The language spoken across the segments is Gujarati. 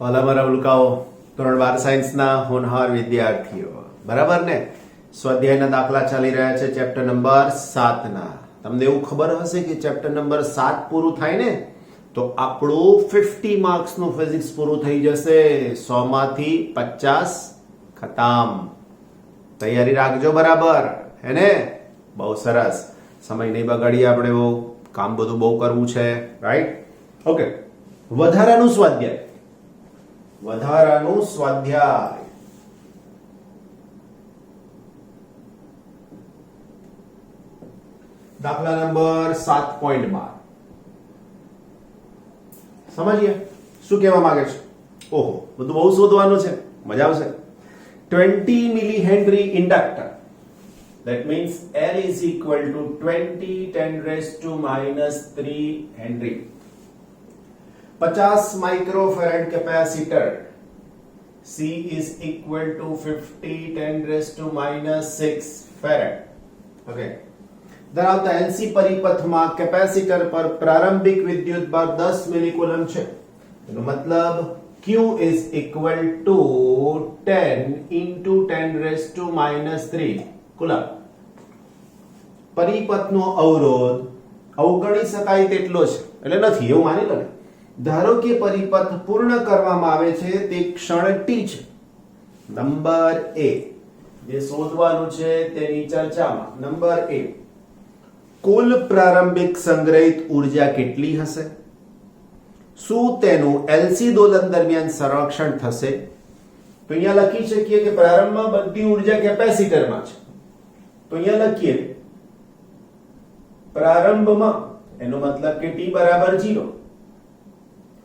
ઓલા મારા ઉલકાઓ ધોરણ 12 સાયન્સના હોનહાર વિદ્યાર્થીઓ બરાબર ને સ્વાધ્યાયના દાખલા ચાલી રહ્યા છે ચેપ્ટર નંબર 7 ના તમને એવું ખબર હશે કે ચેપ્ટર નંબર 7 પૂરું થાય ને તો આપણું 50 માર્ક્સ નું ફિઝિક્સ પૂરું થઈ જશે 100 માંથી 50 ખતમ તૈયારી રાખજો બરાબર હે ને બહુ સરસ સમય નહીં બગાડીએ આપણે બહુ કામ બધું બહુ કરવું છે રાઈટ ઓકે વધારાનું સ્વાધ્યાય દાખલા નંબર 7.12 સમજીએ શું કહેવા માંગે છે ઓહો બધું બહુ શોધવાનું છે મજા આવશે 20 milli henry inductor that means L is equal to 20 10 raised to minus 3 Henry 50 microfarad capacitor C is equal to 50 10 raised to minus 6 farad okay ધરાવતા LC પરિપથમાં કેપેસિટર પર પ્રારંભિક વિદ્યુતભાર 10 મિલી કુલમ છે એનો મતલબ Q is equal to 10 into 10 raised to minus 3 coulomb પરિપથનો અવરોધ અવગણી શકાય તેટલો છે એટલે નથી એવું માની લો ને ધારો કે પરિપથ પૂર્ણ કરવામાં આવે છે તે ક્ષણ t છે નંબર A જે શોધવાનું છે તેની ચર્ચામાં નંબર A કુલ પ્રારંભિક સંગ્રહિત ઊર્જા કેટલી હશે શું તેનું LC દોલન દરમિયાન સંરક્ષણ થશે તો અહીંયા લખી શકીએ કે પ્રારંભમાં બધી ઊર્જા કેપેસિટરમાં છે તો અહીંયા લખીએ પ્રારંભમાં એનો મતલબ કે t બરાબર 0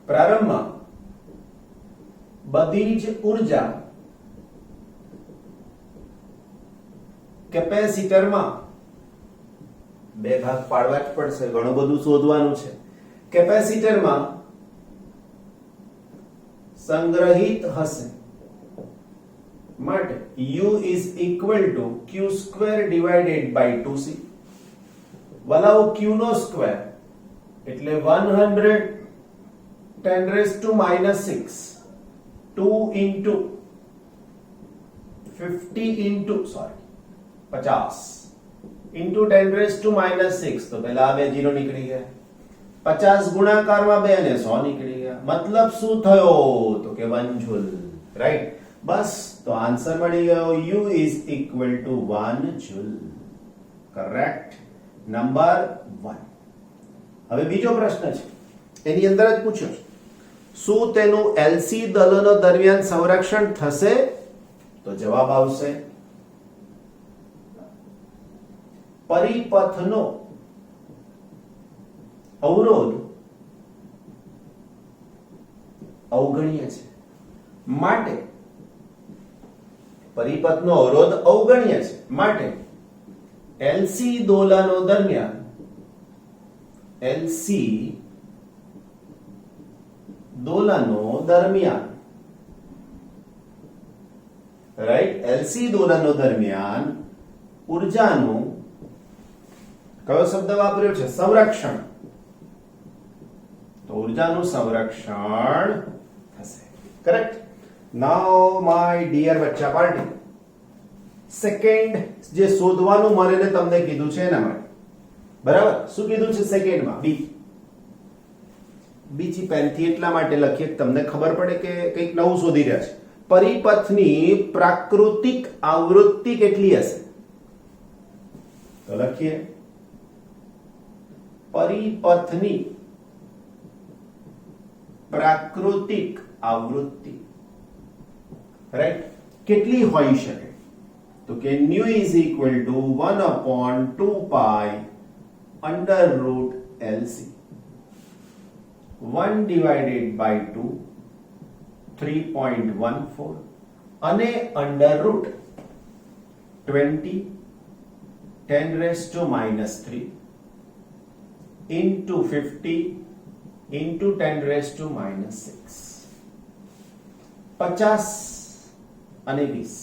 પ્રારંભમાં બધી જ ઊર્જા કેપેસિટરમાં બે ભાગ પાડવા જ પડશે ઘણું બધું શોધવાનું છે કેપેસિટરમાં સંગ્રહિત હશે માટે U is equal to Q square divided by 2C વલાઓ Q નો સ્ક્વેર એટલે 100 10 raised to minus 6 2 into 50 into 50 into 10 raised to minus 6 તો પહેલા આ બે 0 નીકળી ગયા 50 ગુણાકારમાં 2 અને 100 નીકળી ગયા મતલબ શું થયો તો કે 1 જૂલ રાઈટ બસ તો આન્સર મળી ગયો U is equal to 1 joule correct number 1 હવે બીજો પ્રશ્ન છે એની અંદર જ પૂછ્યો છે શું તેનું LC દલનો દરમિયાન સંરક્ષણ થશે તો જવાબ આવશે પરિપથનો અવરોધ અવગણ્ય છે માટે પરિપથનો અવરોધ અવગણ્ય છે માટે LC દોલનો દરમિયાન LC દોલનો દરમિયાન રાઈટ LC દોલનો દરમિયાન ઊર્જાનું કયો શબ્દ વાપર્યો છે સંરક્ષણ તો ઊર્જાનું સંરક્ષણ થશે કરેક્ટ નાઉ માય ડિયર બચ્ચા પાર્ટી સેકન્ડ જે શોધવાનું મને તમને કીધું છે એના માટે બરાબર શું કીધું છે સેકન્ડમાં બી બીજી પેનથી એટલા માટે લખીએ કે તમને ખબર પડે કે કંઈક નવું શોધી રહ્યા છે પરિપથની પ્રાકૃતિક આવૃત્તિ કેટલી હશે તો લખીએ પરિપથની પ્રાકૃતિક આવૃત્તિ રાઈટ કેટલી હોઈ શકે તો કે nu is equal to 1 upon 2 pi under root LC 1 divided by 2 3.14 અને under root 20 10 raised to minus 3 into 50 into 10 raised to minus 6 50 અને 20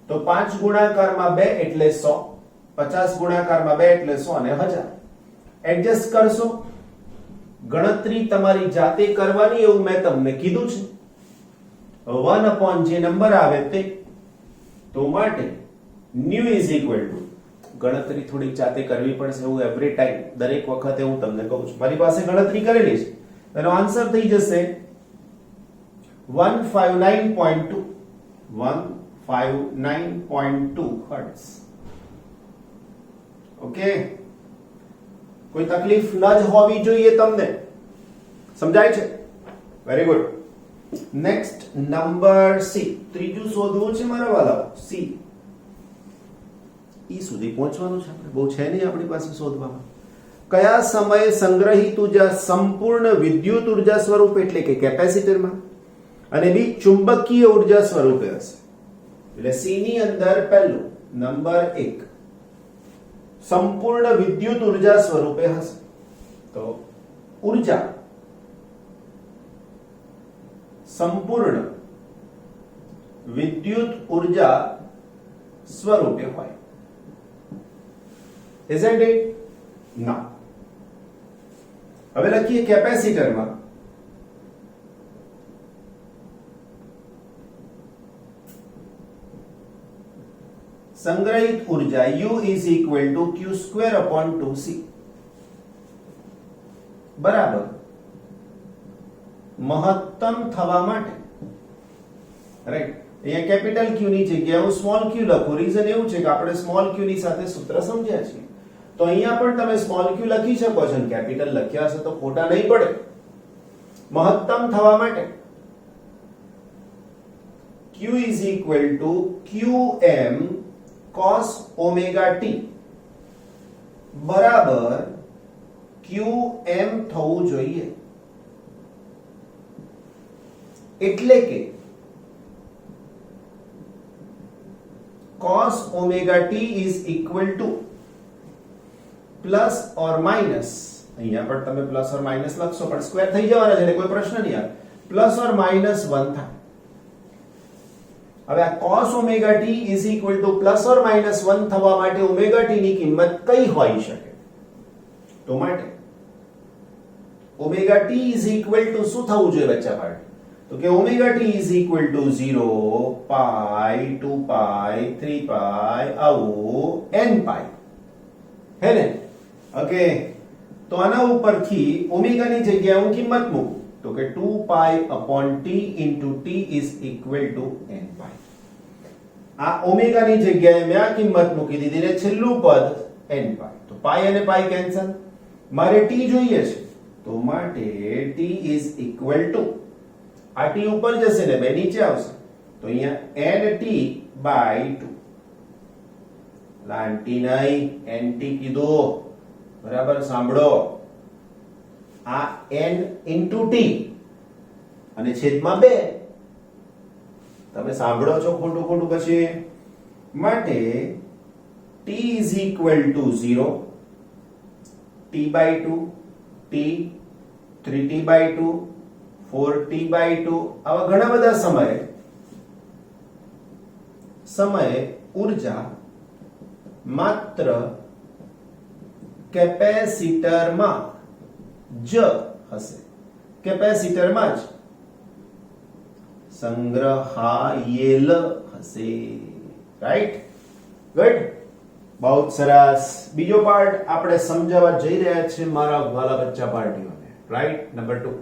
તો 5 ગુણાકારમાં 2 એટલે 100 50 ગુણાકારમાં 2 એટલે 100 અને 1000 એડજસ્ટ કરશો ગણતરી તમારી જાતે કરવાની એવું મેં તમને કીધું છે 1 upon જે નંબર આવે તે. તો માટે ન્યુ ઇઝ ઇક્વલ ટુ, ગણતરી થોડી જાતે કરવી પડશે એવું એવરી ટાઈમ દરેક વખતે હું તમને કહું છું. મારી પાસે ગણતરી કરેલી છે, એનો આન્સર થઈ જશે 159.2 159.2 હર્ટ્ઝ. ઓકે, કોઈ તકલીફ ન જ હોવી જોઈએ તમને. સમજાય છે? Very good. Next number C, ત્રીજું શોધવું છે મારા વાલા. સી ઈ સુધી પહોંચવાનું છે આપણે, બહુ છે નહીં આપણી પાસે શોધવામાં. કયા સમયે સંગ્રહિત ઉર્જા સંપૂર્ણ વિદ્યુત ઉર્જા સ્વરૂપ એટલે કે કેપેસિટરમાં અને બી ચુંબકીય ઉર્જા સ્વરૂપે હશે. એટલે સી ની અંદર પહેલું નંબર 1 સંપૂર્ણ વિદ્યુત ઉર્જા સ્વરૂપે હશે. તો ઉર્જા સંપૂર્ણ વિદ્યુત ઉર્જા સ્વરૂપે હોય. Isn't it? ના. હવે લખીએ કેપેસિટરમાં. સંગ્રહિત ઉર્જા U is equal to Q square upon 2C બરાબર મહત્તમ થવા માટે, રાઈટ, અહીંયા કેપિટલ Q ની જગ્યાએ હું સ્મોલ q લખું. રીઝન એવું છે કે આપણે સ્મોલ q ની સાથે સૂત્ર સમજ્યા છીએ, તો અહીંયા પણ તમે સ્મોલ q લખી શકો છો અને કેપિટલ લખ્યા હશે તો ખોટા નહીં પડે. મહત્તમ થવા માટે Q is equal to QM cos omega t બરાબર QM થવું જોઈએ. એટલે કે cos omega t is equal to plus or minus, અહીંયા પણ તમે પ્લસ ઓર માઇનસ લખશો પણ સ્ક્વેર થઈ જવાના છે એટલે કોઈ પ્રશ્ન નહીં આવે. પ્લસ ઓર માઇનસ 1 થાય. હવે આ cos omega t is equal to plus or minus 1 થવા માટે omega t ની કિંમત કઈ હોઈ શકે? તો માટે omega t is equal to શું થવું જોઈએ બચ્ચા પાર્ટ? તો કે omega t is equal to 0 pi 2 pi 3 pi આવું n pi હે ને. ઓકે, તો આના ઉપરથી ઓમેગા ની જગ્યાએ હું કિંમત મૂકું તો કે 2 pi upon t into t is equal to n pi. આ ઓમેગા ની જગ્યાએ મેં આ કિંમત મૂકી દીધી ને છેલ્લું પદ n pi. તો pi અને pi કેન્સલ. મારે t જોઈએ છે તો માટે t is equal to, આ t ઉપર જશે ને બે નીચે આવશે તો અહીંયા nt by 2. લાંટી નહીં, nt કીધું બરાબર. સાંભળો, આ n into t અને છેદમાં 2. તમે સાંભળો છો ખોટું ખોટું પછી? માટે t is equal to 0 t by 2 t 3t by 2 4t by 2 આવા ઘણા બધા સમયે ઉર્જા માત્ર કેપેસિટરમાં જ હશે, કેપેસિટરમાં જ સંગ્રહાયેલ હશે. રાઈટ, ગુડ, બહુ સરસ. બીજો પાર્ટ આપણે સમજાવવા જઈ રહ્યા છીએ મારા વાલા બચ્ચા પાર્ટીઓને. રાઈટ, નંબર 2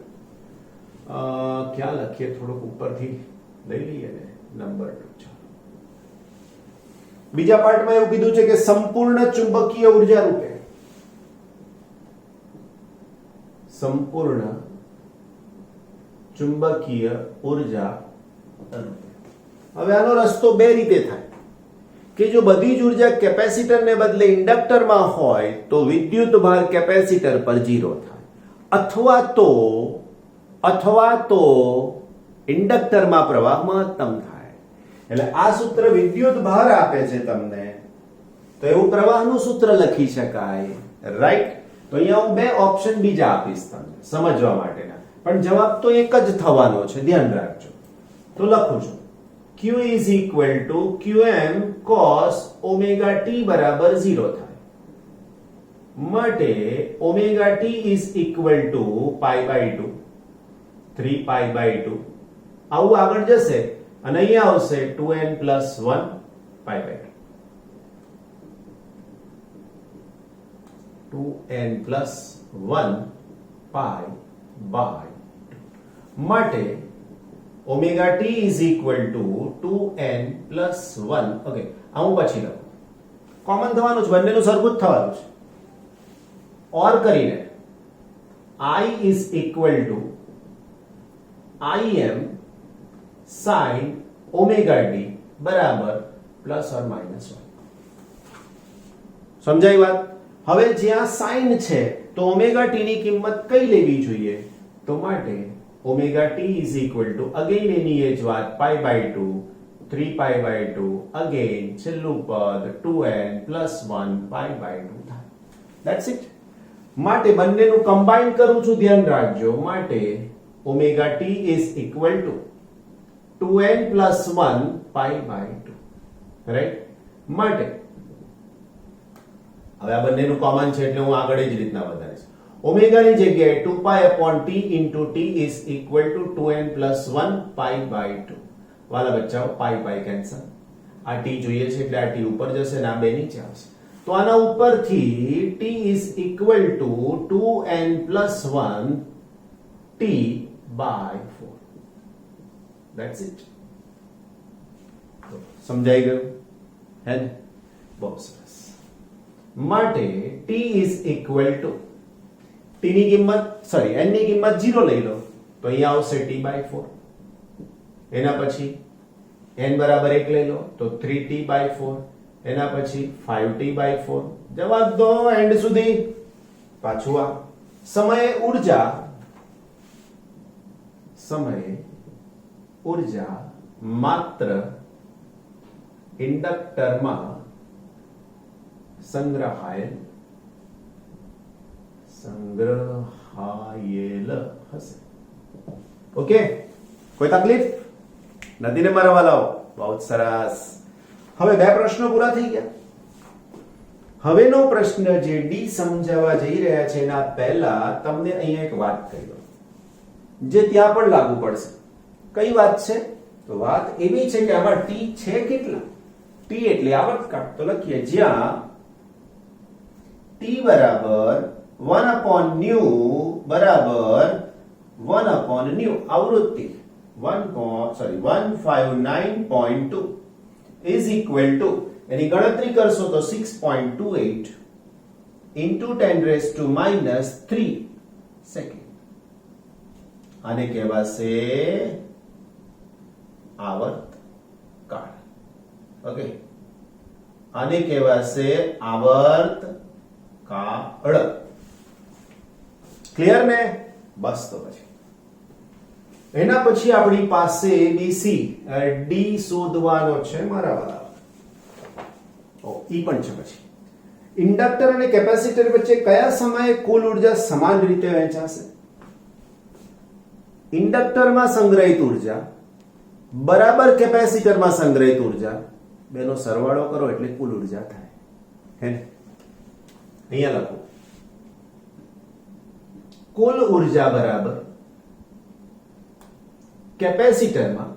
ક્યાં લખીએ? થોડુંક ઉપરથી લઈ લઈએ ને. નંબર 2 બીજા પાર્ટમાં એવું કીધું છે કે સંપૂર્ણ ચુંબકીય ઉર્જા રૂપે, સંપૂર્ણ ચુંબકીય ઉર્જા રૂપે. હવે આનો રસ્તો બે રીતે થાય કે જો બધી જ ઉર્જા કેપેસિટરને બદલે ઇન્ડક્ટરમાં હોય તો વિદ્યુત ભાર કેપેસિટર પર 0 થાય, અથવા તો ઇન્ડક્ટરમાં પ્રવાહ મહત્તમ થાય. એટલે આ સૂત્ર વિદ્યુત ભાર આપે છે તમને, તો એવું પ્રવાહનું સૂત્ર લખી શકાય. રાઈટ, તો અહીંયા હું બે ઓપ્શન બીજા આપીશ તમને સમજવા માટેના, પણ જવાબ તો એક જ થવાનો છે, ધ્યાન રાખજો. તો લખું છું Q is equal to QM cos omega t બરાબર 0 થાય. માટે omega t is equal to pi by 2 3 pi by 2 આવું આગળ જશે અને અહીંયા આવશે 2n + 1 pi by 2n + 1 pi by માટે omega t is equal to 2n + 1. Okay, આ હું પછી લખું. કોમન થવાનું છે, બંનેનું સરખું જ થવાનું છે. ઓર કરીને I is equal two Im sin omega t બરાબર ±1. સમજાઈ વાત? હવે જ્યાં sin છે તો ઓમેગા t ની કિંમત કઈ લેવી જોઈએ? તો માટે omega t is equal to again એની એ જ વાત pi by 2 3 pi by 2 again છેલ્લું પદ 2n + 1 પાઈ બાય 2 થાય. That's it. માટે બંનેનું કમ્બાઈન કરું છું, ધ્યાન રાખજો. માટે omega t is equal to 2n + 1 pi by 2. Right? માટે હવે આ બંનેનું કોમન છે એટલે હું આગળ જ રીતના વધારીશ. ઓમેગા ની જગ્યાએ 2π/t into t is equal to 2n + 1 pi by 2. વાલા બચ્ચાઓ, પાઈ કેન્સલ. આ t જોઈએ છે એટલે આ t ઉપર જશે અને આ બે નીચે આવશે. તો આના ઉપરથી t is equal to 2n + 1 t by 4. That's it. સમજાઈ ગયું? હે ને? બહુ સરસ. માટે t is equal to t ની કિંમત n ની કિંમત 0 લઈ લો તો અહીંયા આવશે t by 4. એના પછી n બરાબર 1 લઈ લો તો 3t by 4. એના પછી 5t by 4. જવાબ દો એન્ડ સુધી. પાછું આ સમયે ઉર્જા માત્ર ઇન્ડક્ટરમાં સંગ્રહાયેલ હશે. ઓકે, કોઈ તકલીફ નથી ને મારા વાલાઓ? બહુ સરસ. હવે બે પ્રશ્નો પૂરા થઈ ગયા. હવેનો પ્રશ્ન જે ડી સમજાવવા જઈ રહ્યા છે એના પહેલા તમને અહીંયા એક વાત કહી દઉં જે ત્યાં પણ લાગુ પડશે. કઈ વાત છે? તો વાત એવી છે કે આમાં ટી છે કેટલા? ટી એટલે આવર્તકાળ. તો લખીએ જ્યાં ટી બરાબર 1/nu બરાબર 1/nu આવૃત્તિ 159.2 is equal to એની ગણતરી કરશો તો 6.28 into 10⁻³ સેકન્ડ. આને કહેવાશે આવર્તકાળ. ઓકે, આને કહેવાશે આવર્તકાળ. ક્લિયર ને? બસ તો પછી એના પછી આપણી પાસે બીસી ડી શોધવાનો છે મારા વાળા. ઈ પણ છે. પછી ઇન્ડક્ટર અને કેપેસિટર વચ્ચે કયા સમયે કુલ ઉર્જા સમાન રીતે વહેંચાશે? ઇન્ડક્ટરમાં સંગ્રહિત ઉર્જા બરાબર કેપેસિટરમાં સંગ્રહિત ઉર્જા બેનો સરવાળો કરો એટલે કુલ ઉર્જા થાય. હે ને? અહીંયા લખો કુલ ઉર્જા બરાબર કેપેસિટરમાં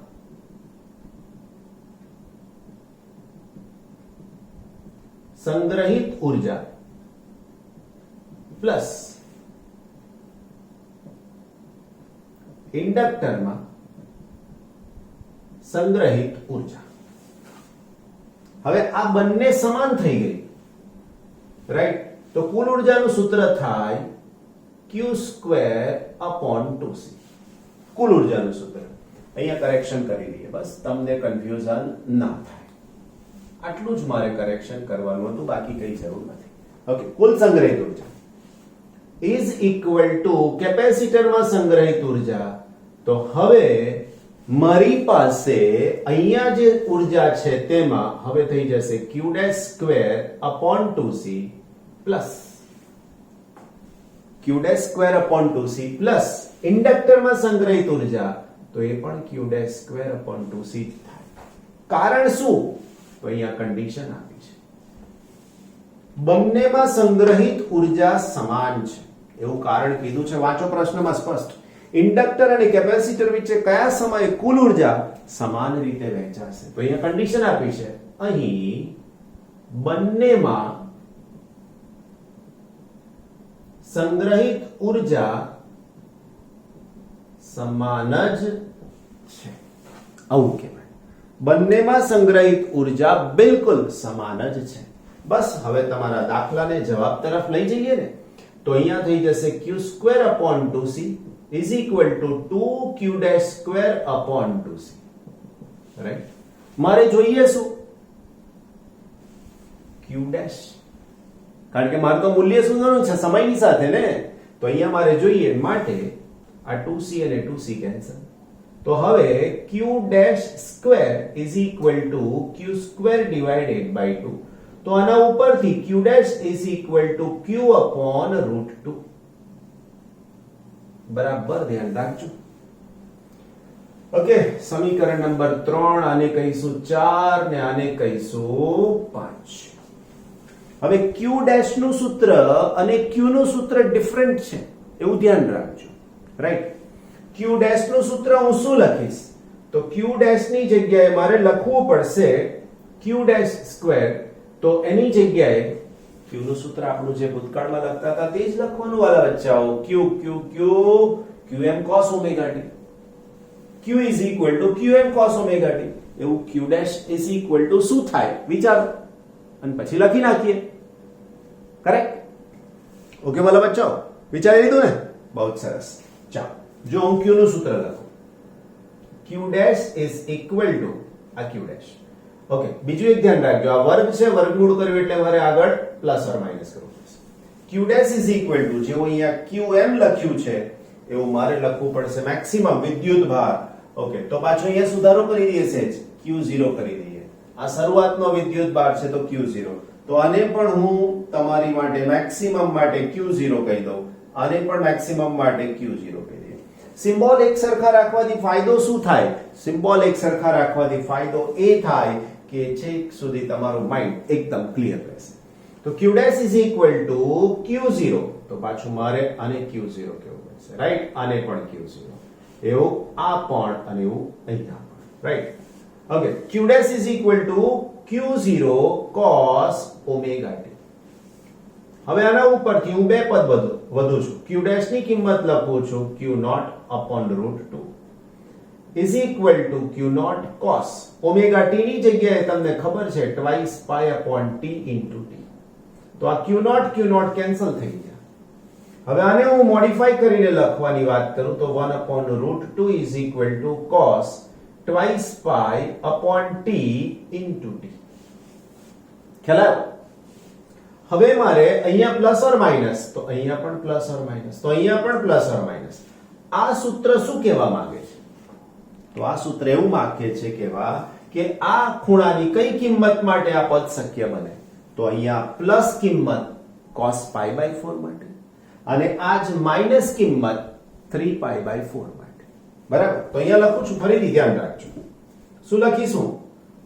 સંગ્રહિત ઉર્જા પ્લસ ઇન્ડક્ટરમાં સંગ્રહિત ઉર્જા. હવે આ બંને સમાન થઈ ગઈ. રાઈટ? તો કુલ ઉર્જાનું સૂત્ર થાય Q²/2c. કુલ ઉર્જાનું સૂત્ર. અહીંયા કરેક્શન કરી લઈએ, બસ તમને કન્ફ્યુઝન ના થાય. આટલું જ મારે કરેક્શન કરવાનું હતું, બાકી કઈ જરૂર નથી. ઓકે, કુલ સંગ્રહિત ઉર્જા ઇઝ ઇક્વલ ટુ કેપેસિટરમાં સંગ્રહિત ઉર્જા. તો હવે મારી પાસે અહીંયા જે ઉર્જા છે તેમાં હવે થઈ જશે Q²/2c પ્લસ Q²/2c પ્લસ ઇન્ડક્ટરમાં સંગ્રહિત ઉર્જા તો એ પણ Q²/2c થાય. કારણ શું? તો અહીંયા કન્ડિશન આપી છે બંનેમાં સંગ્રહિત ઉર્જા સમાન છે એવું કારણ કીધું છે. વાંચો પ્રશ્નમાં સ્પષ્ટ. ઇન્ડક્ટર અને કેપેસિટર વચ્ચે કયા સમયે કુલ ઉર્જા સમાન રીતે વહેંચાશે? તો અહીંયા કન્ડિશન આપી છે, અહીં બંનેમાં સંગ્રહિત ઉર્જા સમાન જ છે, આવું કહેવાય. બંનેમાં સંગ્રહિત ઉર્જા બિલકુલ સમાન જ છે. બસ હવે તમારા દાખલાને જવાબ તરફ લઈ જઈએ ને, તો અહીંયા થઈ જશે q² upon 2c is equal to 2q dash square upon 2c. Right? મારે જોઈએ શું? q dash, કારણ કે મારે તો મૂલ્ય શોધવાનું છે સમયની સાથે ને, તો અહીંયા મારે જોઈએ, માટે આ 2c અને 2c કેન્સલ. તો હવે q dash square is equal to q square divided by 2. તો આના ઉપરથી q dash is equal to q upon root 2. બરાબર ધ્યાન રાખજો. ઓકે, સમીકરણ નંબર 3, આને કહીશું 4 ને આને કહીશું 5. હવે q dash નું સૂત્ર અને q નું સૂત્ર ડિફરન્ટ છે, એવું ધ્યાન રાખજો. રાઈટ? q dash નું સૂત્ર હું શું લખીશ? તો q dash ની જગ્યાએ મારે લખવું પડશે q dash સ્ક્વેર. તો એની જગ્યાએ q નું સૂત્ર આપણું જે ભૂતકાળમાં લખતા હતા તે જ લખવાનું વાલા બચ્ચાઓ. q qm cos omega t. q is equal to qm cos omega t. એવું q dash is equal to શું થાય વિચારો અને પછી લખી નાખીએ. કરેક્ટ? ઓકે વાલા બચ્ચાઓ, વિચારી લીધું ને? બહુ સરસ. ચાલો, જો હું q નું સૂત્ર લખું, q dash is equal to આ q dash. ઓકે, બીજું એક ધ્યાન રાખજો, આ વર્ગ છે, વર્ગમૂળ કર્યું એટલે મારે આગળ પ્લસ ઓર માઈનસ કરવું પડશે. q dash is equal to જેવું અહીંયા qm લખ્યું છે એવું મારે લખવું પડશે મેક્સિમમ વિદ્યુત ભાર. ઓકે, તો પાછો અહીંયા સુધારો કરી દઈએ છે, q0 કરી દઈએ. આ શરૂઆતનો વિદ્યુત ભાર છે તો q0. તો આને પણ હું તમારી માટે મેક્સિમમ માટે q0 કહી દઉં, આને પણ મેક્સિમમ માટે q0 કહી દઈએ. સિમ્બોલ એક સરખા રાખવાથી ફાયદો શું થાય? સિમ્બોલ એક સરખા રાખવાથી ફાયદો એ થાય કે છેક સુધી તમારું માઇન્ડ એકદમ ક્લિયર રહેશે. તો q dash is equal to q0, તો પાછું મારે આને q0 કહેવું પડશે. રાઈટ? આને પણ q0, એવું આ પણ અને એવું અહીંયા પણ. Right? Okay, q dash is equal to q0 cos omega t. હવે આના ઉપરથી હું બે પદ વધુ છું, q dash ની કિંમત લખું છું q0 upon root 2 is equal to q0 cos omega t ની જગ્યાએ તમને ખબર છે twice pi upon t into t. તો આ q0 કેન્સલ થઈ ગયા. હવે આને હું મોડિફાઈ કરીને લખવાની વાત કરું તો 1 upon root 2 is equal to cos twice pi upon t into t. ખ્યાલ આવ્યો? હવે મારે અહીંયા પ્લસ ઓર માઈનસ, તો અહીંયા પણ પ્લસ ઓર માઈનસ, તો અહીંયા પણ પ્લસ ઓર માઈનસ. આ સૂત્ર શું કહેવા માંગે છે? તો આ સૂત્ર એવું માંગે છે કહેવા કે આ ખૂણાની કઈ કિંમત માટે આ પદ શક્ય બને? તો અહીંયા પ્લસ કિંમત cos pi by 4 માટે અને આ જ માઈનસ કિંમત 3 pi by 4 માટે. બરાબર? તો અહીંયા લખું છું, ફરીથી ધ્યાન રાખજો. શું લખીશું?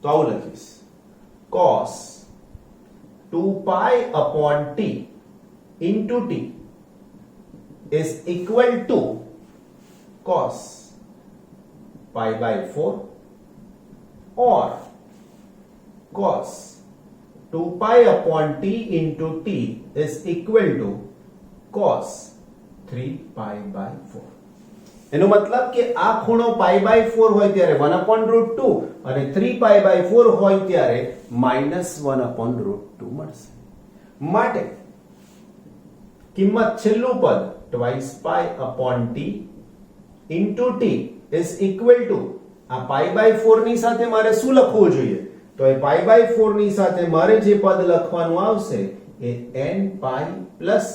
તો આવું લખીશ, cos 2 pi upon t into t is equal to cos pi by 4 or cos 2 pi upon t into t is equal to cos 3 pi by 4. એનો મતલબ કે આ ખૂણો pi by 4 હોય ત્યારે 1 upon root 2 અને 3 pi by 4 હોય ત્યારે -1 upon root 2 મળશે. માટે કિંમત છેલ્લું પદ twice pi upon t into t is equal to આ pi by 4 ની સાથે મારે શું લખવું જોઈએ? તો એ pi by 4 ની સાથે મારે જે પદ લખવાનું આવશે એ n pi plus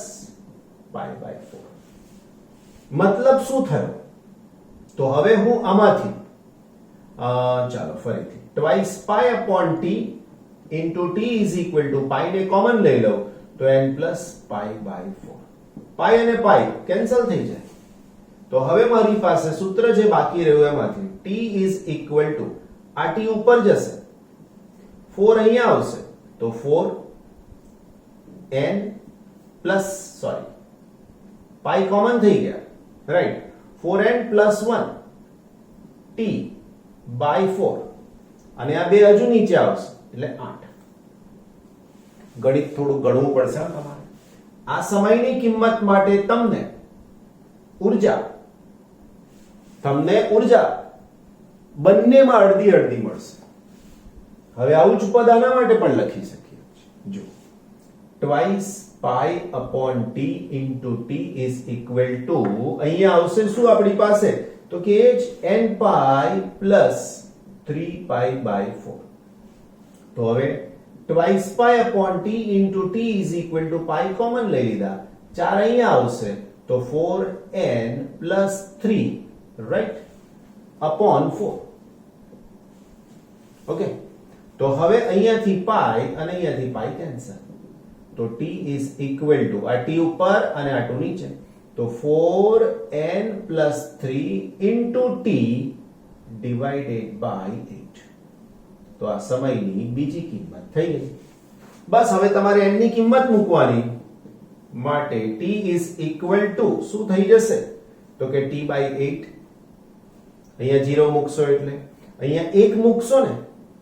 pi by 4. મતલબ શું થયો? તો હવે હું આમાંથી ચાલો ફરીથી twice pi upon t into t is equal to pi ને કોમન લઈ લઉં તો n plus pi by 4. pi અને pi કેન્સલ થઈ જાય. તો હવે મારી પાસે સૂત્ર જે બાકી રહ્યું એમાંથી t is equal to આ t ઉપર જશે, 4 અહીંયા આવશે તો 4 n plus pi કોમન થઈ ગયા. Right? 4n plus 1 t by 4 અને આ બે હજુ નીચે આવશે એટલે 8. ગણિત થોડું ગણવું પડશે તમારે. આ સમયની કિંમત માટે તમને ઉર્જા બંનેમાં અડધી અડધી મળશે. હવે આવું જ પદ આના માટે પણ લખી શકીએ. જો twice pi upon t into t is equal to અહીંયા આવશે શું આપણી પાસે તો કે h n pi plus 3 pi by 4. તો હવે twice pi upon t into t is equal to pi common લઈ લીધા 4 અહીંયા આવશે તો 4n plus 3 right upon 4. Okay તો હવે અહીંયાથી પાઈ અને અહીંયાથી પાઈ કેન્સલ તો t is equal to આ t ઉપર અને આ 2 નીચે તો 4n plus 3 into t divided by 8. તો આ સમયની બીજી કિંમત થઈ ગઈ. બસ હવે તમારે n ની કિંમત મૂકવાની માટે t is equal to શું થઈ જશે તો કે t by 8. અહીંયા 0 મૂકશો એટલે અહીંયા 1 મૂકશો ને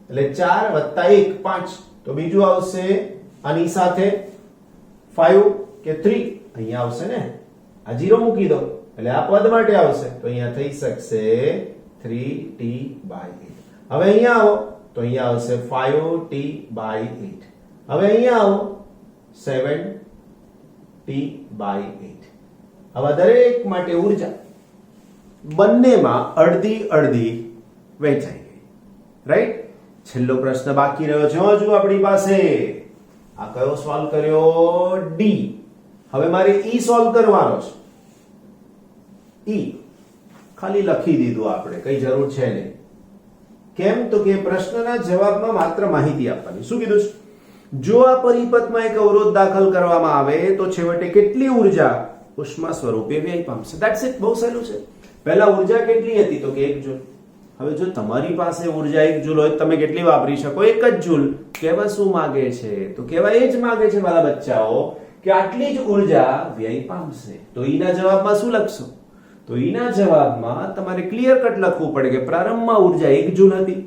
એટલે 4 વત્તા 1 5 તો બીજું આવશે આની સાથે 5 કે 3 અહીંયા આવશે ને આ 0 મૂકી દો એટલે આ પદ માટે આવશે તો અહીંયા થઈ શકશે 3t by 8. હવે અહીંયા આવો તો અહીંયા આવશે 5t by 8. હવે અહીંયા આવો 7t by 8. હવે દરેક માટે ઉર્જા બંનેમાં અડધી અડધી વહેંચાઈ ગઈ રાઈટ. છેલ્લો પ્રશ્ન બાકી રહ્યો છે હજુ આપણી પાસે. આ કયો સોલ્વ કર્યો ડી. હવે મારે ઈ સોલ્વ કરવાનો છે. ઈ ખાલી લખી દીધું આપણે કઈ જરૂર છે નહીં. કેમ તો કે પ્રશ્નના જવાબમાં માત્ર માહિતી આપવાની. શું કીધું છે જો આ પરિપથમાં એક અવરોધ દાખલ કરવામાં આવે તો છેવટે કેટલી ઉર્જા ઉષ્મા સ્વરૂપે વ્યય પામશે. That's it. બહુ સહેલું છે. પહેલા ઉર્જા કેટલી હતી તો કે 1 જૂલ. હવે જો તમારી પાસે ઉર્જા 1 જૂલ હોય તમે કેટલી વાપરી શકો 1 જ જૂલ. કહેવા શું માંગે છે તો કહેવા એ જ માંગે છે મારા બચ્ચાઓ કે આટલી જ ઉર્જા વ્યય પામશે. તો ઈના જવાબમાં શું લખશો તો ઈના જવાબમાં તમારે ક્લિયર કટ લખવું પડે કે પ્રારંભમાં ઉર્જા 1 જૂલ હતી.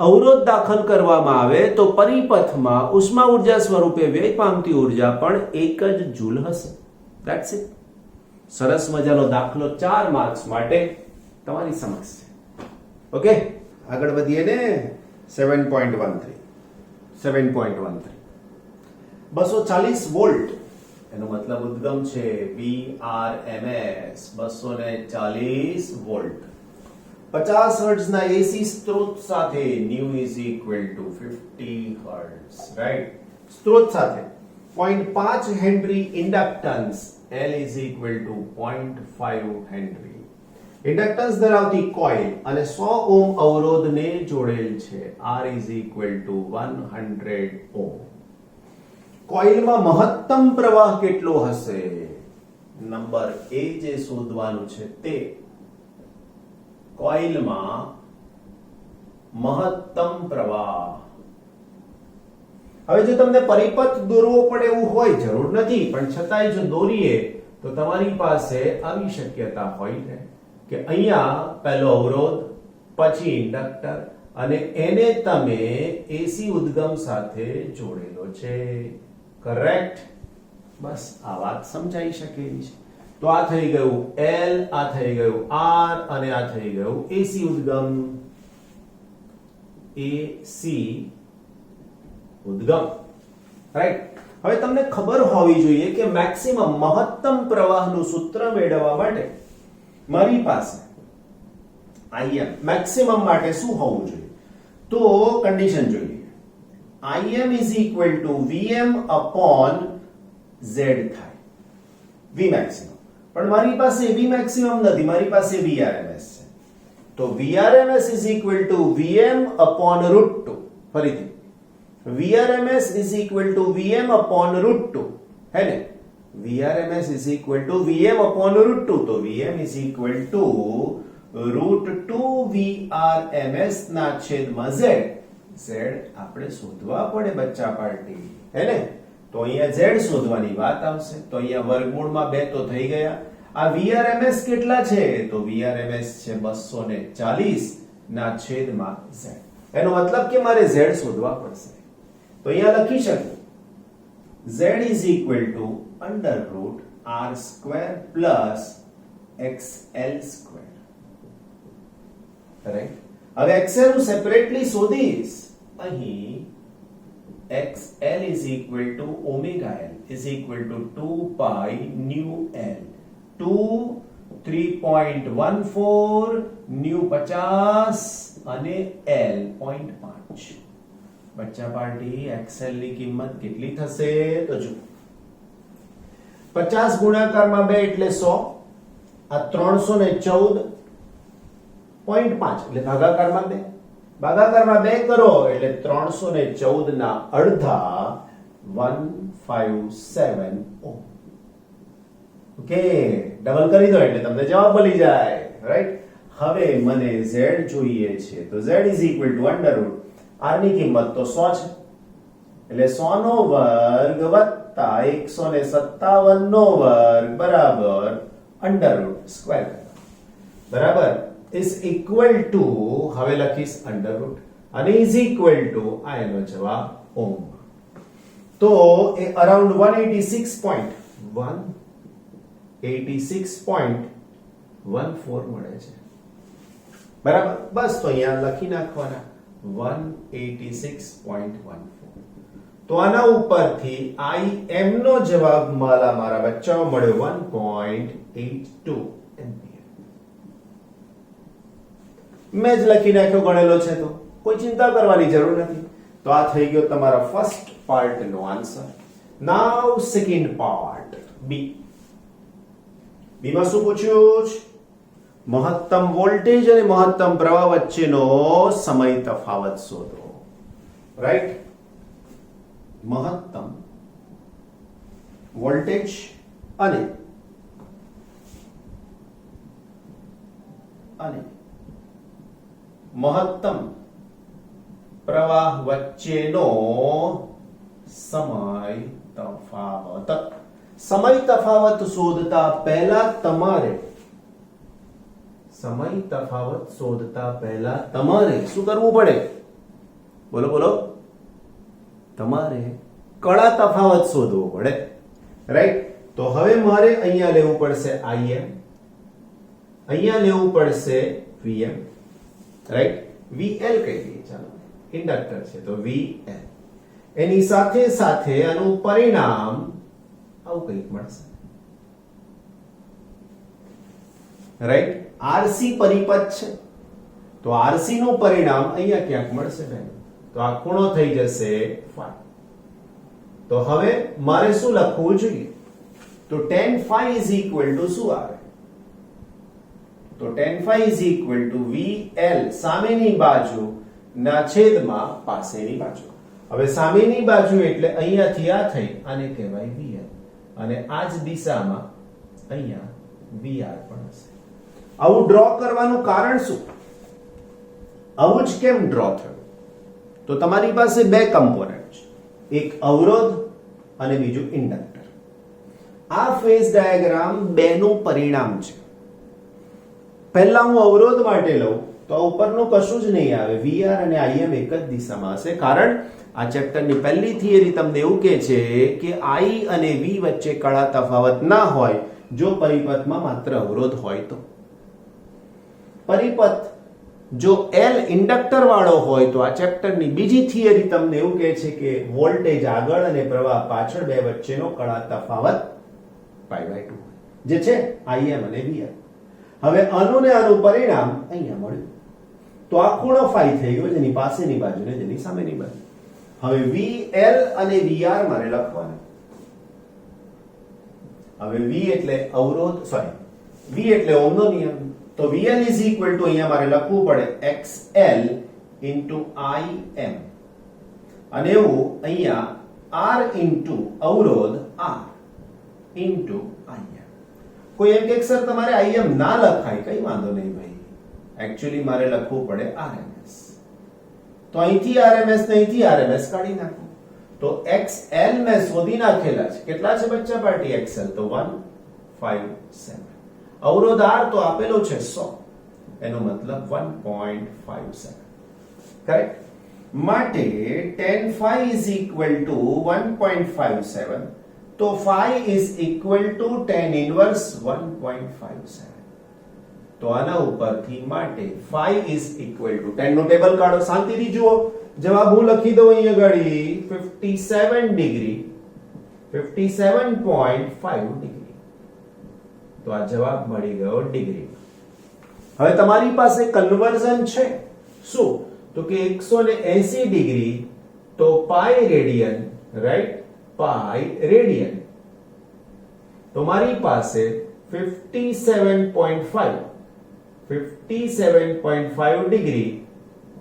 અવરોધ દાખલ કરવામાં આવે તો પરિપથમાં ઉષ્મા ઉર્જા સ્વરૂપે વ્યય પામતી ઉર્જા પણ 1 જ જૂલ હશે. That's it. સરસ મજાનો દાખલો 4 માર્ક્સ માટે તમારી સમક્ષ છે. ઓકે આગળ વધીએ ને 7.13 240 વોલ્ટ એનો મતલબ ઉદ્ગમ છે VRMS 240 વોલ્ટ 50 હર્ટ્ઝ ના એસી સ્ત્રોત સાથે nu is equal to 50 hertz right. સ્ત્રોત સાથે 0.5 henry inductance L is equal to 0.5 henry inductance ધરાવતી કોઇલ અને 100 ઓહ્મ અવરોધને જોડેલ છે. R is equal to 100 ohm. કોઇલમાં મહત્તમ પ્રવાહ કેટલો હશે નંબર એ જે શોધવાનું છે તે કોઇલમાં મહત્તમ પ્રવાહ. હવે જો તમને પરિપથ દોરવો પડે એવું હોય જરૂર નથી પણ છતાંય જો દોરીએ તો તમારી પાસે આવી શક્યતા હોય છે કે અહીંયા પહેલો અવરોધ પછી ઇન્ડક્ટર અને એને તમે એસી ઉદ્ગમ સાથે જોડેલો છે. કરેક્ટ. બસ આ વાત સમજાઈ શકે એવી છે. તો આ થઈ ગયું L આ થઈ ગયું R અને આ થઈ ગયું એસી ઉદ્ગમ. એસી ઉદ્ગમ રાઈટ. હવે તમને ખબર હોવી જોઈએ કે મેક્સિમમ મહત્તમ પ્રવાહનું સૂત્ર મેળવવા માટે મારી પાસે Im મેક્સિમમ માટે શું હોવું જોઈએ તો કન્ડિશન જોઈએ. Im is equal to Vm upon Z થાય V maximum. પણ મારી પાસે V maximum નથી મારી પાસે VRMS છે તો VRMS is equal to Vm upon √2. ફરીથી VRMS is equal to Vm upon √2 है ने. VRMS is equal to Vm upon √2 तो Vm is equal to √2 VRMS ના છેદમાં Z. Z આપણે શોધવા પડે બચ્ચા પાર્ટી હે ને. તો અહીંયા Z શોધવાની વાત આવશે તો અહીંયા વર્ગમૂળમાં 2 તો થઈ ગયા આ VRMS કેટલા છે? તો VRMS છે 240 ના છેદમાં z. એનો મતલબ કે મારે z શોધવા પડશે. તો અહીંયા લખી શકું z is equal to under root r square plus xl square. Right? હવે xl હું સેપરેટલી શોધીશ. અહીં xl is equal to omega l is equal to 2 pi nu l. 2 3.14 nu 50 અને l 0.5. બચ્ચા પાર્ટી xl ની કિંમત કેટલી થશે? તો જો 50 ગુણાકારમાં 2 એટલે 100. આ 314.5 એટલે ભાગાકારમાં 2. ભાગાકારમાં 2 કરો એટલે 314 ના અડધા 157 ઓહમ. ઓકે, ડબલ કરી દો એટલે તમને જવાબ મળી જાય. રાઈટ? હવે મને z જોઈએ છે તો z is equal to under root r ની કિંમત તો 100 છે એટલે 100 નો વર્ગ વત્તા 157 નો વર્ગ બરાબર under root સ્ક્વેર બરાબર is equal to, હવે લખીશ under root અને is equal to આ એનો જવાબ ઓહમ. તો એ અરાઉન્ડ 186.14 મળે છે. બરાબર? બસ તો અહીંયા લખી નાખવાના 186.14. તો આના ઉપરથી IM નો જવાબ મારા બચ્ચાઓ મળ્યો 1.82 એમ્પિયર. મેં જ લખી નાખ્યો, ગણેલો છે તો કોઈ ચિંતા કરવાની જરૂર નથી. તો આ થઈ ગયો તમારા ફર્સ્ટ પાર્ટ નો આન્સર. નાઉ સેકન્ડ પાર્ટ બી. બીમાં શું પૂછ્યું છે? મહત્તમ વોલ્ટેજ અને મહત્તમ પ્રવાહ વચ્ચેનો સમય તફાવત શોધો. રાઈટ? મહત્તમ વોલ્ટેજ અને મહત્તમ પ્રવાહ વચ્ચેનો સમય તફાવત. સમય તફાવત શોધતા પહેલા તમારે શું કરવું પડે? બોલો. તમારે કળા તફાવત શોધવો પડે. રાઈટ? તો હવે મારે અહીંયા લેવું પડશે Im, અહીંયા લેવું પડશે Vm. રાઈટ? VL કહી દઈએ, ચાલો ઇન્ડક્ટર છે તો VL. એની સાથે સાથે આનું પરિણામ આવું કંઈક મળશે. રાઈટ? RC પરિપથ છે તો RC નું પરિણામ અહીંયા ક્યાંક મળશે બેન. તો આ ખૂણો થઈ જશે phi. તો હવે મારે શું લખવું જોઈએ? તો tan phi is equal to શું આવે? તો tan phi is equal to VL સામેની બાજુ ના છેદમાં પાસેની બાજુ. હવે સામેની બાજુ એટલે અહીંયાથી આ થઈ આને કહેવાય VL અને આ જ દિશામાં અહીંયા VR પણ હશે. આવું ડ્રો કરવાનું કારણ શું? આવું જ કેમ ડ્રો થયું? તો તમારી પાસે બે કમ્પોનન્ટ છે, એક અવરોધ અને બીજું ઇન્ડક્ટર. આ ફેઝ ડાયાગ્રામ બેનું પરિણામ છે. પહેલા હું અવરોધ માટે લઉં તો ઉપરનું કશું જ નહીં આવે, VR અને IM એક જ દિશામાં હશે. કારણ આ ચેપ્ટરની પહેલી થિયરી તમને એવું કહે છે કે I અને V વચ્ચે કળા તફાવત ના હોય જો પરિપથમાં માત્ર અવરોધ હોય તો. પરિપથ જો L ઇન્ડક્ટર વાળો હોય તો આ ચેપ્ટરની બીજી થિયરી તમને એવું કહે છે કે વોલ્ટેજ આગળ અને પ્રવાહ પાછળ બે વચ્ચેનો કળા તફાવત π/2 જે છે IM અને VR. હવે આનું ને આનું પરિણામ અહીંયા મળ્યું તો આ ખૂણો phi થઈ ગયો જેની પાસેની બાજુ ને જેની સામેની બાજુ. હવે VL અને VR મારે લખવાના. હવે V એટલે અવરોધ, V એટલે ઓહમનો નિયમ. તો VL is equal to અહીંયા મારે લખવું પડે XL into IM અને એવું અહીંયા R into અવરોધ R into IM. કોઈ એમ કે સર તમારે IM ના લખાય, કઈ વાંધો નહીં ભાઈ, એકચ્યુઅલી મારે લખવું પડે RMS. તો અહીંથી RMS ને અહીંથી RMS કાઢી નાખો. તો XL મેં શોધી નાખેલા છે. કેટલા છે બચ્ચા પાર્ટી XL? તો 157. અવરોધ R તો આપેલો છે 100, એનો મતલબ 1.5 સેકન્ડ. કરેક્ટ? માટે tan phi is equal to 1.57, તો phi is equal to tan inverse 1.57. તો આના ઉપરથી માટે phi is equal to tan નું ટેબલ કાઢો, શાંતિથી જુઓ. જવાબ હું લખી દઉં અહીંયા ગાડી 57 ડિગ્રી 57.5 ડિગ્રી. તો આ જવાબ મળી ગયો ડિગ્રી. હવે તમારી પાસે કન્વર્ઝન છે શું? તો કે 180 ડિગ્રી તો પાઈ રેડિયન, રાઈટ? પાઈ રેડિયન. તો મારી પાસે 57.5 ડિગ્રી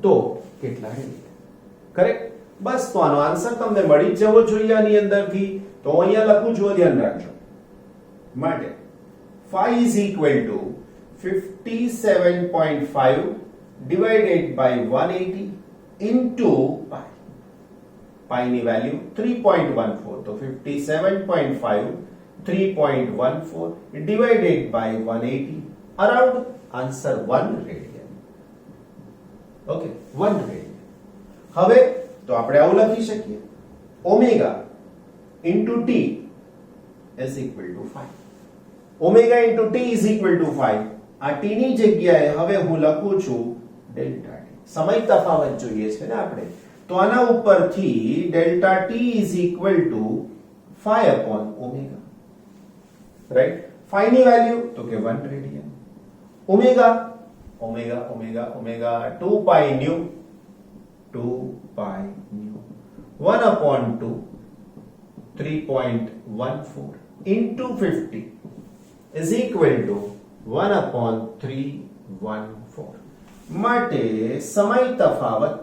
તો કેટલા રેડિયન? કરેક્ટ? બસ, તો આનો આન્સર તમને મળી જ જવો જોઈએ આની અંદરથી. તો અહીંયા લખું છું, ધ્યાન રાખજો. માટે phi is equal to 57.5 divided by 180 into pi. Pi ની વેલ્યુ 3.14, તો 57.5 3.14 divided by 180, around answer 1 radian. Okay, 1 radian. હવે તો આપણે આવું લખી શકીએ, omega into t is equal to 5. Omega into t is equal to 5. આ t ની જગ્યાએ હવે હું લખું છું ડેલ્ટા t. સમય તફાવત જોઈએ છે ને આપણે, તો આના ઉપરથી delta t is equal to 5 upon omega. Right? phi ની વેલ્યુ તો કે 1 radian. Omega omega omega omega 2 pi nu 1 upon 2 3.14 into 50 is equal to 1 upon 314. માટે સમય તફાવત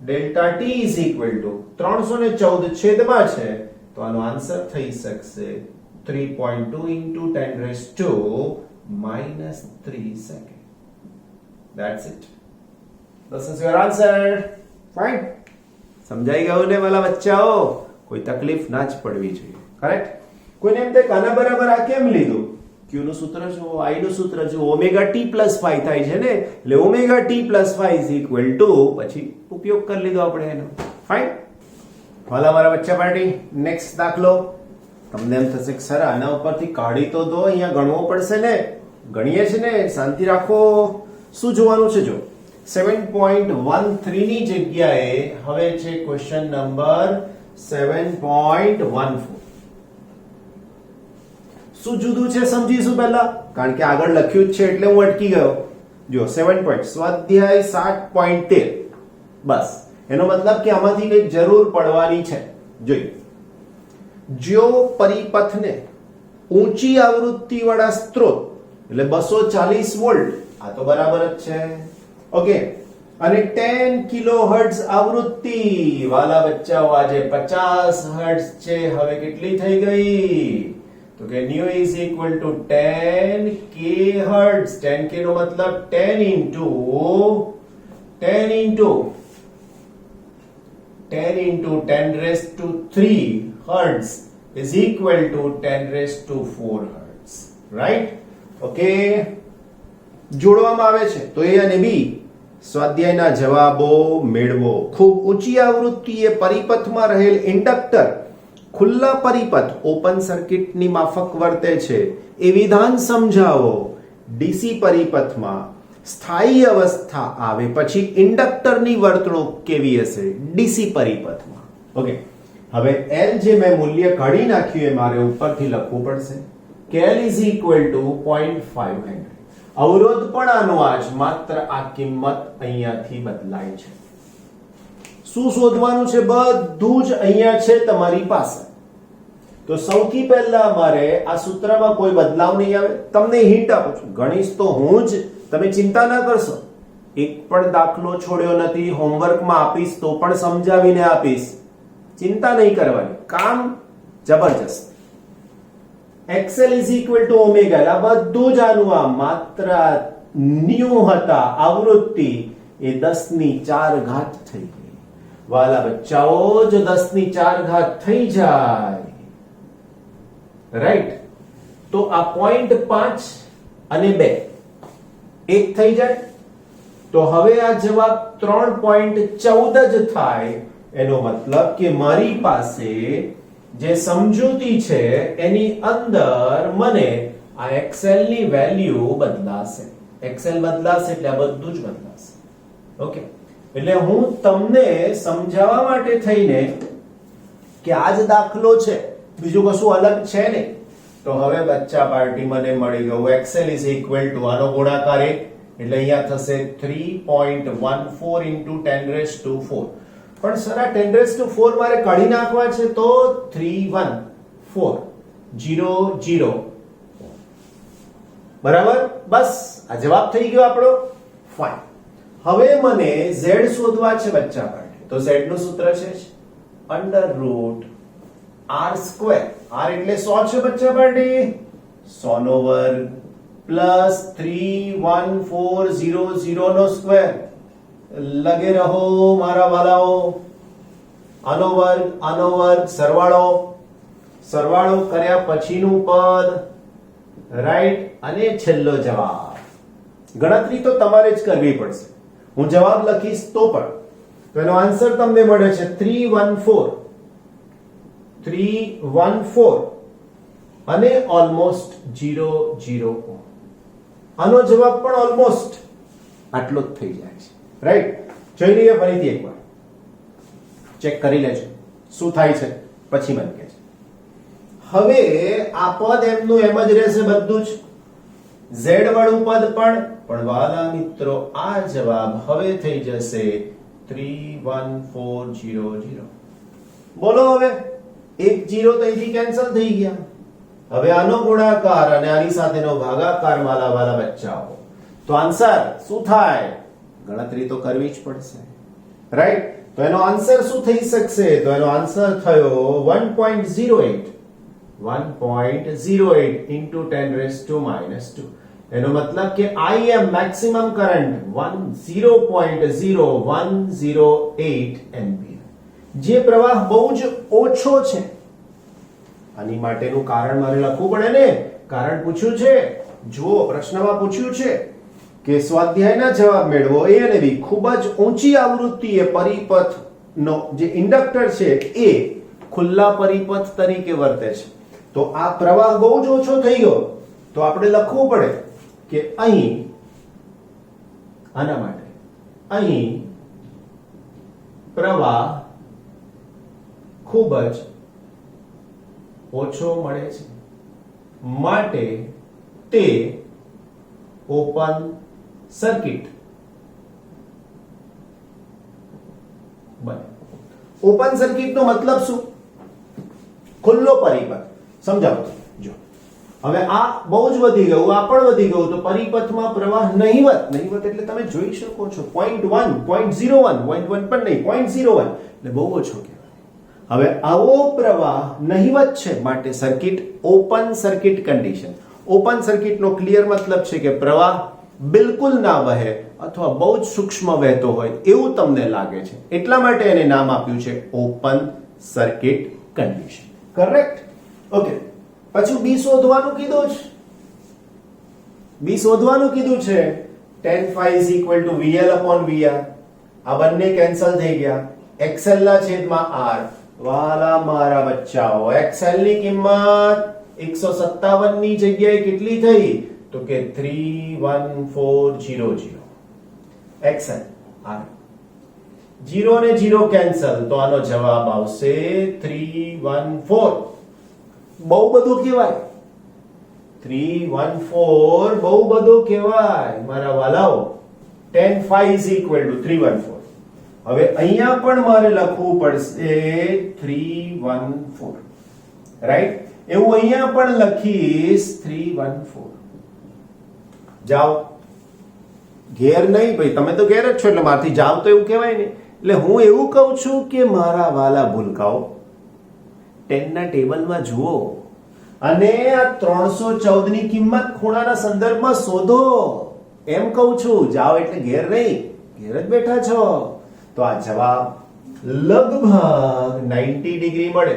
delta t is equal to 314 છેદમાં છે, તો આનો આન્સર થઈ શકશે 3.2 into 10 raised to -3 second. That's it. This is your answer. Fine. સમજાઈ ગયું ને વાલા બચ્ચાઓ? કોઈ તકલીફ ના જ પડવી જોઈએ. કરેક્ટ? કોઈને એમ થાય આના બરાબર આ કેમ લીધું? Q નું સૂત્ર જુઓ, I નું સૂત્ર જુઓ, ઓમેગા t પ્લસ 5 થાય છે ને, એટલે omega t plus 5 is equal to, પછી ઉપયોગ કરી લીધો આપણે એનો. ફાઇન. વાલા મારા બચ્ચા પાર્ટી, નેક્સ્ટ દાખલો. તમને એમ થશે કે સર આના ઉપરથી કાઢી તો દો, અહીંયા ગણવો પડશે ને. ગણીએ છે ને, શાંતિ રાખો. શું જોવાનું છે? જો 7.13 ની જગ્યાએ હવે છે ક્વેશ્ચન નંબર 7.14. શું જુદું છે સમજીશું પહેલા, કારણ કે આગળ લખ્યું જ છે એટલે હું અટકી ગયો. જો 7. સ્વાધ્યાય 7.13. બસ, એનો મતલબ કે આમાંથી કંઈક જરૂર પડવાની છે. જોઈએ, જો પરિપથને ઊંચી આવૃત્તિ વાળા સ્ત્રોત એટલે 240 વોલ્ટ, આ તો બરાબર જ છે. ઓકે, અને 10 કિલોહર્ટ્ઝ આવૃત્તિ, વાલા બચ્ચાઓ આજે 50 હર્ટ્ઝ છે. હવે કેટલી થઈ ગઈ? તો કે nu is equal to 10 k hertz. 10 k નો મતલબ 10 into 10 raised to 3 hertz is equal to 10 raised to 4 hertz. Right? Okay. જોડવામાં આવે છે તો A અને B. સ્વાધ્યાયના જવાબો મેળવો. ખૂબ ઊંચી આવૃત્તિએ પરિપથમાં રહેલ ઇન્ડક્ટર ખુલ્લા પરિપથ ઓપન સર્કિટની માફક વર્તે છે એ વિધાન સમજાવો. ડીસી પરિપથમાં સ્થાયી અવસ્થા આવે પછી ઇન્ડક્ટરની વર્તણૂક કેવી હશે ડીસી પરિપથમાં? ઓકે, હવે L જે મેં મૂલ્ય કાઢી નાખ્યું એ મારે ઉપરથી લખવું પડશે કે L is equal to 0.5 henry. અવરોધ પણ આનો આજ માત્ર આ કિંમત અહીંયાથી બદલાય છે. શું શોધવાનું છે? બધું જ અહીંયા છે તમારી પાસે. તો સૌથી પહેલા અમારે આ સૂત્રમાં કોઈ બદલાવ નહીં આવે. તમને હિન્ટ આપું છું, ગણીશ તો હું જ, તમે ચિંતા ના કરશો. એક પણ દાખલો છોડ્યો નથી. હોમવર્કમાં આપીશ તો પણ સમજાવીને આપીશ. ચિંતા નહીં કરવાની, કામ જબરજસ્ત. XL is equal to omega. આ બધું જ આનું આ માત્ર ન્યુ હતા આવૃત્તિ એ 10⁴ થઈ ગઈ. વાલા બચ્ચાઓ, જો 10⁴ થઈ જાય, રાઈટ? તો આ 0.5 અને 2 એક થઈ જાય, તો હવે આ જવાબ 3.14 જ થાય. એનો મતલબ કે મારી પાસે જે સમજૂતી છે એની અંદર મને આ એક્સેલ ની વેલ્યુ બદલાશે. એક્સેલ બદલાશે એટલે આ બધું જ બદલાશે. ઓકે, એટલે હું તમને સમજાવવા માટે થઈને કે આ જ દાખલો છે, બીજું કશું અલગ છે નહીં. તો હવે બચ્ચા પાર્ટી મને મળી ગયું. એક્સેલ ઇઝ ઇક્વલ ટુ આનો ગુણાકાર 1 એટલે અહીંયા થશે 3.14 into 10⁴. પણ સર આ 10⁴ મારે કાઢી નાખવા છે, તો 31400 બરાબર. બસ આ જવાબ થઈ ગયો આપણો. ફાઇન. હવે મને z શોધવા છે બચ્ચા પાર્ટી. તો z નું સૂત્ર છે √r². r એટલે 100 છે બચ્ચા પાર્ટી. 100 નો વર્ગ પ્લસ 31400 નો સ્ક્વેર. લગે રહો મારા વાલાઓ. આનો વર્ગ સરવાળો કર્યા પછીનું પદ, રાઈટ? અને છેલ્લો જવાબ. ગણતરી તો તમારે જ કરવી પડશે, હું જવાબ લખીશ તો પણ. તો એનો આન્સર તમને મળે છે 314 અને ઓલમોસ્ટ 0 આનો જવાબ પણ ઓલમોસ્ટ આટલો જ થઈ જાય છે, રાઈટ? જોઈ લઈએ ફરીથી એકવાર, ચેક કરી લેજો શું થાય છે, પછી મને કહેજો. હવે આ પદ એમનું એમ જ રહેશે બધું જ, z વાળું પદ પણ વાલા મિત્રો આ જવાબ હવે થઈ જશે 31400. બોલો હવે 1 0 તો અહીંથી કેન્સલ થઈ ગયા. હવે આનો ગુણાકાર અને આની સાથેનો ભાગાકાર વાલા બચ્ચાઓ, તો આન્સર શું થાય? ગણતરી તો કરવી જ પડશે, રાઈટ? તો એનો આન્સર શું થઈ શકશે? તો એનો આન્સર થયો 1.08 into 10⁻². એનો મતલબ કે IM મેક્સિમમ કરંટ 0.0108 એમ્પિયર, જે પ્રવાહ બહુ જ ઓછો છે. આની માટેનું કારણ મારે લખવું પડે ને. કારણ પૂછ્યું છે, જુઓ પ્રશ્નમાં પૂછ્યું છે કે સ્વાધ્યાયના જવાબ મેળવો. એ અને બી ખૂબ જ ઊંચી આવૃત્તિએ પરિપથનો જે ઇન્ડક્ટર છે એ ખુલ્લા પરિપથ તરીકે વર્તે છે. તો આ પ્રવાહ બહુ જ ઓછો થઈ ગયો, તો આપણે લખવું પડે કે અહીં આના માટે અહીં પ્રવાહ ખૂબ જ ઓછો મળે છે, માટે તે ઓપન સર્કિટ બને. ઓપન સર્કિટનો મતલબ શું? ખુલ્લો પરિપથ. સમજાવો. જો હવે આ બહુ જ વધી ગયું, આ પણ વધી ગયું, તો પરિપથમાં પ્રવાહ નહિવત એટલે તમે જોઈ શકો છો 0.1 0.01 0.1 પણ નહીં 0.01 એટલે બહુ ઓછો કહેવાય. હવે આવો પ્રવાહ નહિવત છે, માટે circuit open circuit condition. Open સર્કિટનો ક્લિયર મતલબ છે કે પ્રવાહ બિલકુલ ના વહે અથવા બહુ જ સૂક્ષ્મ વહેતો હોય એવું તમને લાગે છે, એટલા માટે એને નામ આપ્યું છે open circuit condition. Correct? Okay. પછી બી શોધવાનું કીધું છે. tan phi is equal to VL/VR. આ બંને કેન્સલ થઈ ગયા. XL ના છેદમાં R. વાલા મારા બચ્ચાઓ, XL ની કિંમત 157 ની જગ્યાએ કેટલી થઈ? તો કે 31400. XL R 0 ને 0 કેન્સલ, તો આનો જવાબ આવશે 314. બહુ બધું કહેવાય 314, બહુ બધું કહેવાય મારા વાલાઓ. tan phi is equal to 314. હવે અહીંયા પણ મારે લખવું પડશે 314, રાઈટ? એવું અહીંયા પણ લખીશ 314. જાઓ ઘેર નહીં ભાઈ, તમે તો ઘેર જ છો એટલે મારથી જાવ તો એવું કહેવાય ને. એટલે હું એવું કહું છું કે મારા વાલા ભૂલકાઓ, 10 ના ટેબલમાં જુઓ અને આ 314 ની કિંમત ખૂણાના સંદર્ભમાં શોધો. એમ કહું છું, જાઓ એટલે ઘેર નહીં, ઘેર જ બેઠા છો. તો આ જવાબ લગભગ 90 ડિગ્રી મળે,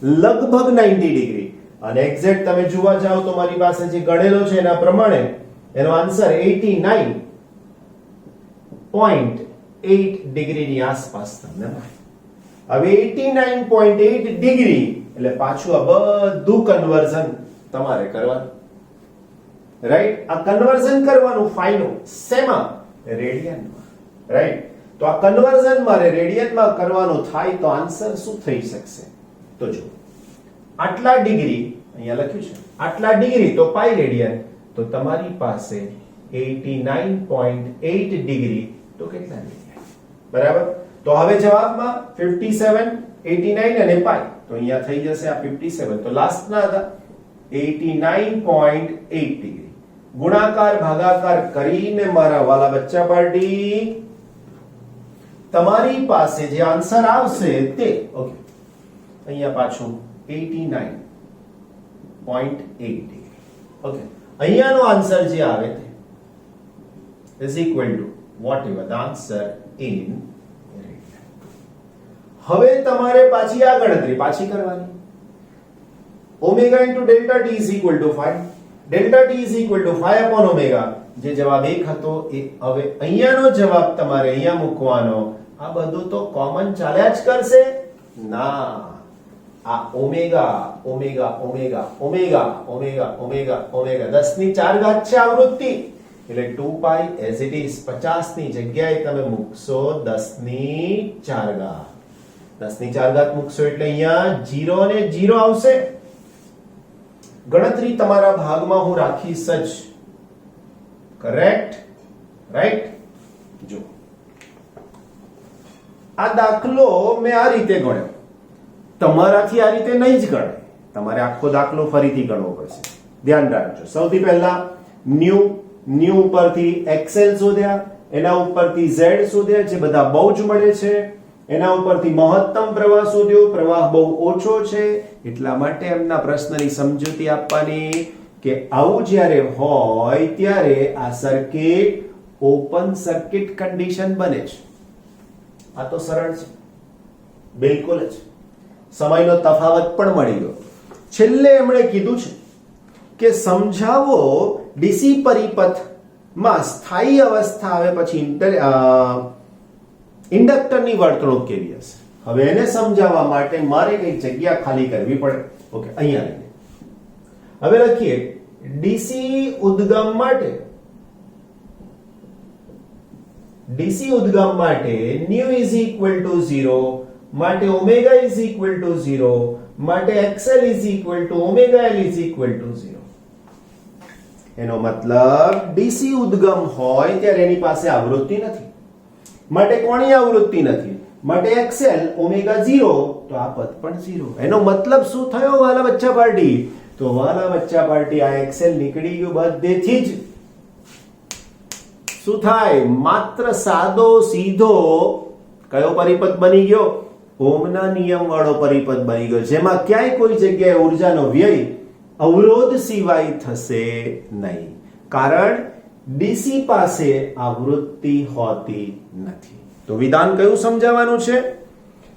લગભગ 90 ડિગ્રી. અને એક્ઝેક્ટ તમે જોવા જાઓ તો મારી પાસે જે ગણેલો છે એના પ્રમાણે એનો આન્સર 89.8 ડિગ્રીની આસપાસ તમને મળે. હવે 89.8 ડિગ્રી એટલે પાછું આ બધું કન્વર્ઝન તમારે કરવાનું, રાઈટ? આ કન્વર્ઝન કરવાનું ફાઈનો શેમાં? રેડિયનમાં, રાઈટ? તો આ કન્વર્ઝન મારે રેડિયનમાં કરવાનું થાય તો આન્સર શું થઈ શકશે? તો જો આટલા ડિગ્રી અહીંયા લખ્યું છે, આટલા ડિગ્રી તો પાઈ રેડિયન, તો તમારી પાસે 89.8 ડિગ્રી તો કેટલા રેડિયન? બરાબર. તો હવે જવાબમાં 57, 89 અને પાઈ, તો અહીંયા થઈ જશે આ 57. તો લાસ્ટ ના હતા 89.8 ડિગ્રી. ગુણાકાર ભાગાકાર કરીને મારા વાલા બચ્ચા પાર્ટી તમારી પાસે જે આન્સર આવશે તે ઓકે અહીંયા પાછું 89.8 ડિગ્રી. ઓકે, અહીંયાનો આન્સર જે આવે તે is equal to whatever the answer in radian. હવે તમારે પાછી આ ગણતરી પાછી કરવાની. Omega into delta t is equal to 5. delta t is equal to 5 upon omega. જે જવાબ 1 હતો એ હવે અહીંયાનો જવાબ તમારે અહીંયા મૂકવાનો. આ બધું તો કોમન ચાલ્યા જ કરશે ના. આ omega omega omega omega omega omega omega 10 ની 4 ઘાત છે આવૃત્તિ, એટલે 2 પાઈ એઝ ઇટ ઇઝ 50 ની જગ્યાએ તમે મૂકશો 10 ની 4 ઘાત. 10 ની 4 ઘાત મૂકશો એટલે અહીંયા 0 ને 0 આવશે. ગણતરી તમારા ભાગમાં હું રાખીશ જ. Correct, right? જો આ દાખલો મેં આ રીતે ગણ્યો, તમારાથી આ રીતે નહીં જ ગણાય. તમારે આખો દાખલો ફરીથી ગણવો પડશે. ધ્યાન રાખજો. સૌથી પહેલા ન્યુ ઉપરથી એક્સએલ શોધ્યા, એના ઉપરથી ઝેડ શોધ્યા જે બધા બહુ જ મળે છે, એના ઉપરથી મહત્તમ પ્રવાહ શોધ્યો, પ્રવાહ બહુ ઓછો છે, એટલા માટે એમના પ્રશ્નની સમજૂતી આપવાની કે આવું જ્યારે હોય ત્યારે આ સર્કિટ ઓપન સર્કિટ કન્ડિશન બને છે. આ તો સરળ છે બિલકુલ જ. સમયનો તફાવત પણ મળી ગયો. છેલ્લે એમણે કીધું છે કે સમજાવો ડીસી પરિપથમાં સ્થાયી અવસ્થા આવે પછી ઇન્ડક્ટરની વર્તણૂક કેવી હશે. હવે એને સમજાવવા માટે મારે કઈ જગ્યા ખાલી કરવી પડે. ઓકે, અહીંયા લઈએ. હવે લખીએ ડીસી ઉદ્ગમ માટે nu is equal to 0, માટે omega is equal to 0, માટે xl is equal to omega l is equal to 0. એનો મતલબ ડીસી ઉદ્ગમ હોય ત્યારે એની પાસે આવૃત્તિ નથી, માટે કોણીય આવૃત્તિ નથી, માટે xl omega 0, તો આ પદ પણ 0. એનો મતલબ શું થયો વાલા બચ્ચા પાર્ટી? તો વાલા બચ્ચા પાર્ટી આ xl નીકળી ગયું બધેથી જ. શું થાય? માત્ર સાદો સીધો કયો પરિપથ બની ગયો? ઓહમના નિયમ વાળો પરિપથ બની ગયો, જેમાં ક્યાંય કોઈ જગ્યાએ ઉર્જાનો વ્યય અવરોધ સિવાય થશે નહીં, કારણ ડીસી પાસે આવૃત્તિ હોતી નથી. તો વિધાન કયું સમજાવવાનું છે?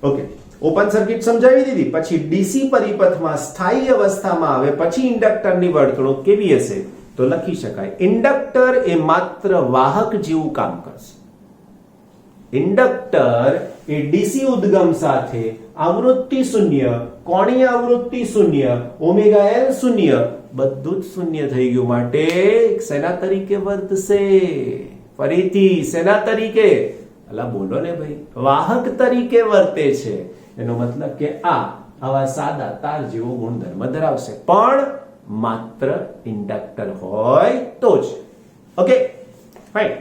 ઓકે, ઓપન સર્કિટ સમજાવી દીધી. પછી ડીસી પરિપથમાં સ્થાયી અવસ્થામાં આવે પછી ઇન્ડક્ટરની વર્તણૂક કેવી હશે? તો લખી શકાય ઇન્ડક્ટર એ માત્ર વાહક જેવું કામ કરશે. ઇન્ડક્ટર એ ડીસી ઉદ્ગમ સાથે આવૃત્તિ શૂન્ય, કોણીય આવૃત્તિ શૂન્ય, ઓમેગા એલ શૂન્ય, બધું જ શૂન્ય થઈ ગયું, માટે શેના તરીકે વર્તશે? ફરીથી શેના તરીકે? અલા બોલો ને ભાઈ, વાહક તરીકે વર્તે છે. એનો મતલબ કે આવા સાદા તાર જેવો ગુણધર્મ ધરાવશે, પણ માત્ર ઇન્ડક્ટર હોય તો જ. Okay, fine.